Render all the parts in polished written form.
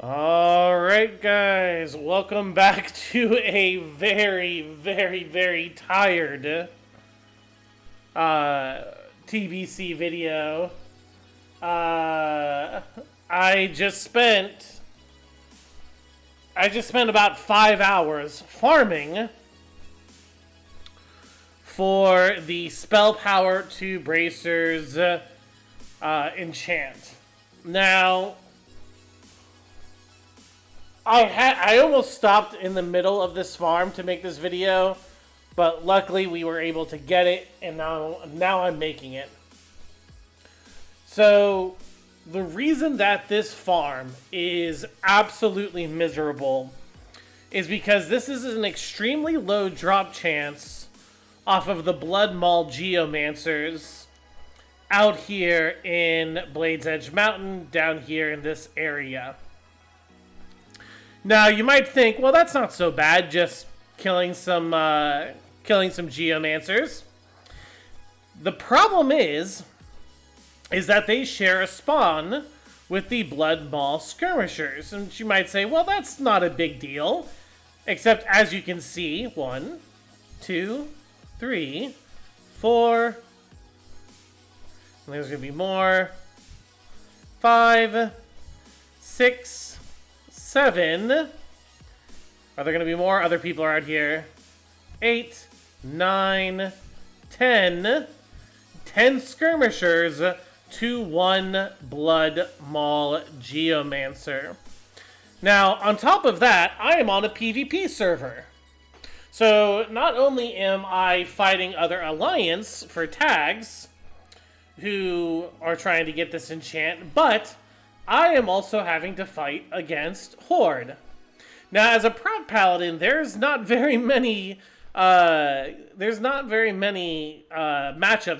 Alright guys, welcome back to a very tired TBC video. I just spent about 5 hours farming for the Spell Power 2 Bracers enchant. Now, I almost stopped in the middle of this farm to make this video, but luckily we were able to get it, and now I'm making it. So, the reason that this farm is absolutely miserable is because this is an extremely low drop chance off of the Blood Maul Geomancers out here in Blade's Edge Mountain, down here in this area. Now, you might think, well, that's not so bad, just killing some Geomancers. The problem is that they share a spawn with the Blood Maul Skirmishers. And you might say, well, that's not a big deal. Except, as you can see, 1, 2, 3, 4. There's going to be more. 5, 6, 7. Are there going to be more? Other people are out here. 8, 9, 10. 10 skirmishers to 1 Blood Maul Geomancer. Now, on top of that, I am on a PvP server. So, not only am I fighting other Alliance for tags who are trying to get this enchant, but I am also having to fight against Horde. Now, as a Proud Paladin, there's not very many matchups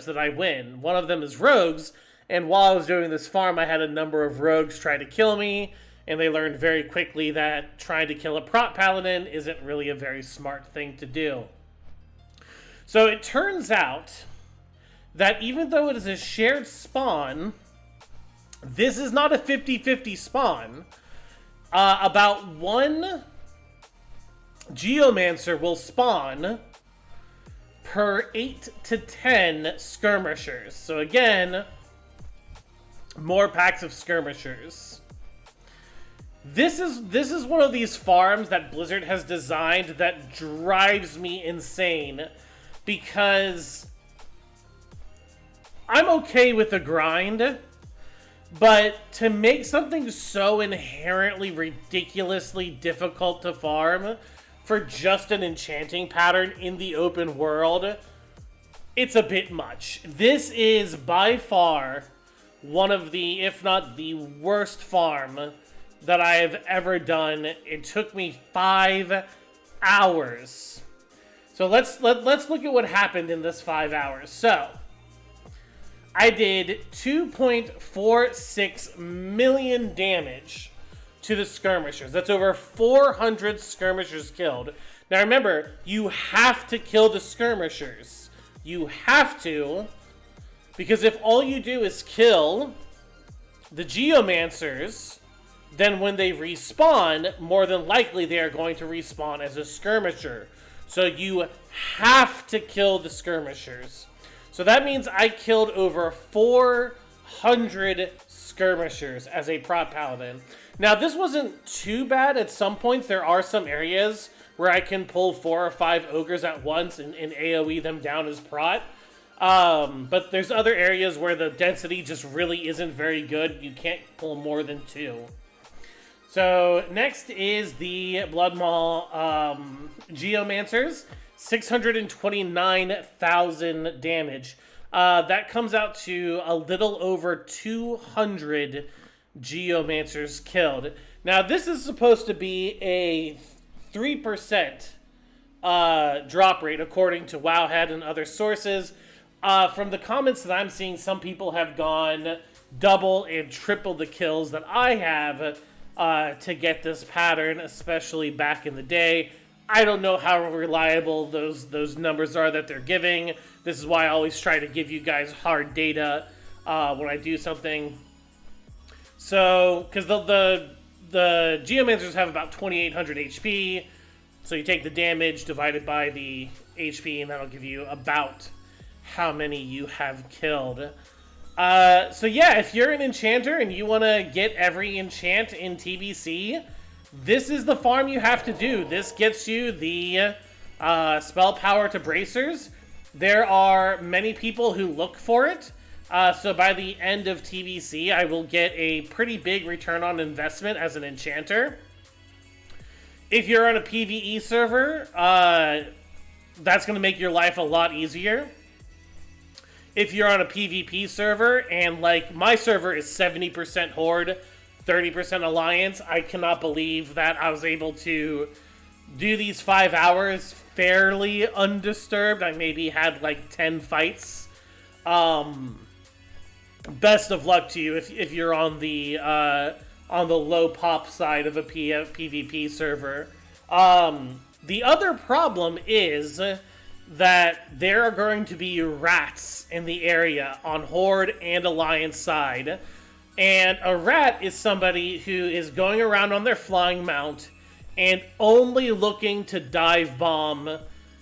that I win. One of them is rogues, and while I was doing this farm, I had a number of rogues try to kill me, and they learned very quickly that trying to kill a Proud Paladin isn't really a very smart thing to do. So it turns out that even though it is a shared spawn, this is not a 50-50 spawn. About 1 Geomancer will spawn per 8 to 10 skirmishers. So again, more packs of skirmishers. This is one of these farms that Blizzard has designed that drives me insane, because I'm okay with the grind, but to make something so inherently ridiculously difficult to farm for just an enchanting pattern in the open world, it's a bit much. This is by far one of the, if not the worst farm that I have ever done. It took me 5 hours. So let's look at what happened in this 5 hours. So I did 2.46 million damage to the skirmishers. That's over 400 skirmishers killed. Now remember, you have to kill the skirmishers. You have to, because if all you do is kill the Geomancers, then when they respawn, more than likely they are going to respawn as a skirmisher. So you have to kill the skirmishers. So that means I killed over 400 skirmishers as a Proud Paladin. Now, this wasn't too bad. At some points, there are some areas where I can pull 4 or 5 ogres at once and AoE them down as Prot. But there's other areas where the density just really isn't very good. You can't pull more than 2. So, next is the Blood Maul Geomancers. 629,000 damage. That comes out to a little over 200 Geomancers killed. Now, this is supposed to be a 3% drop rate, according to Wowhead and other sources. From the comments that I'm seeing, some people have gone double and triple the kills that I have to get this pattern, especially back in the day. I don't know how reliable those numbers are that they're giving. This is why I always try to give you guys hard data when I do something. So, because the Geomancers have about 2,800 HP. So you take the damage divided by the HP, and that'll give you about how many you have killed. So yeah, if you're an enchanter and you want to get every enchant in TBC, this is the farm you have to do. This gets you the spell power to bracers. There are many people who look for it. So by the end of TBC, I will get a pretty big return on investment as an enchanter. If you're on a PvE server, that's going to make your life a lot easier. If you're on a PvP server, and like my server is 70% Horde, 30% Alliance, I cannot believe that I was able to do these 5 hours fairly undisturbed. I maybe had like 10 fights. Best of luck to you if you're on the low pop side of a PvP server. The other problem is that there are going to be rats in the area on Horde and Alliance side. And a rat is somebody who is going around on their flying mount and only looking to dive bomb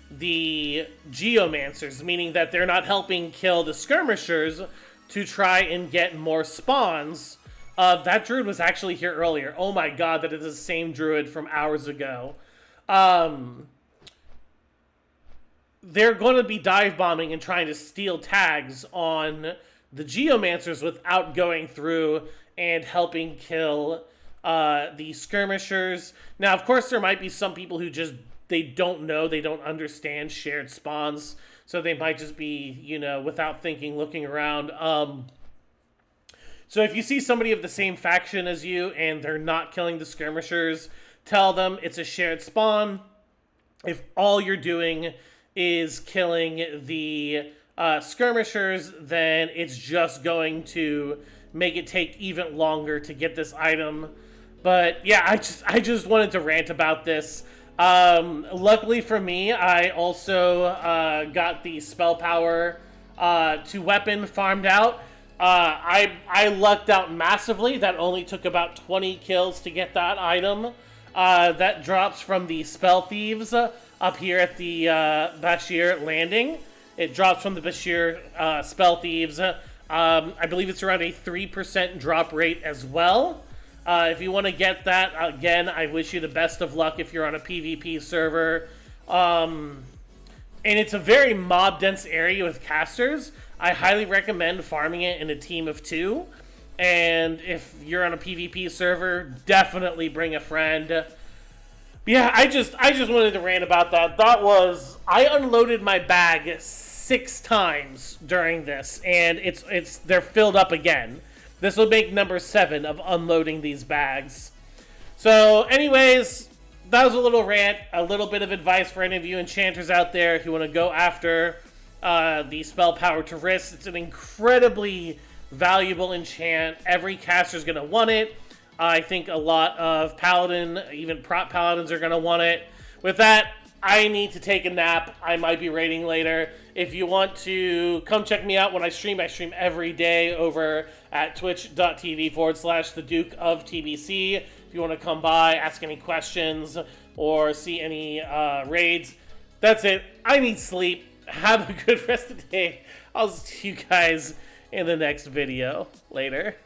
the Geomancers, meaning that they're not helping kill the skirmishers to try and get more spawns. That druid was actually here earlier. Oh my god, that is the same druid from hours ago. They're going to be dive bombing and trying to steal tags on the Geomancers without going through and helping kill the skirmishers. Now, of course, there might be some people who just, they don't know, they don't understand shared spawns, so they might just be, you know, without thinking, looking around. So if you see somebody of the same faction as you and they're not killing the skirmishers, tell them it's a shared spawn. If all you're doing is killing the skirmishers, then it's just going to make it take even longer to get this item. But yeah, I just wanted to rant about this. Luckily for me, I also got the spell power to weapon farmed out. I lucked out massively. That only took about 20 kills to get that item. That drops from the Spell Thieves up here at the Bashir Landing. It drops from the Bashir Spell Thieves. I believe it's around a 3% drop rate as well. If you want to get that, again, I wish you the best of luck if you're on a PvP server. And it's a very mob-dense area with casters. I highly recommend farming it in a team of 2. And if you're on a PvP server, definitely bring a friend. But yeah, I just wanted to rant about that. I unloaded my bag 6 times during this, and they're filled up again. This will make number 7 of unloading these bags. So anyways, that was a little rant, a little bit of advice for any of you enchanters out there who want to go after the spell power to wrist. It's an incredibly valuable enchant. Every caster's going to want it. I think a lot of paladin, even prop paladins, are going to want it. With that, I need to take a nap. I might be raiding later. If you want to come check me out when I stream every day over at twitch.tv/the Duke of TBC. If you want to come by, ask any questions, or see any raids. That's it. I need sleep. Have a good rest of the day. I'll see you guys in the next video. Later.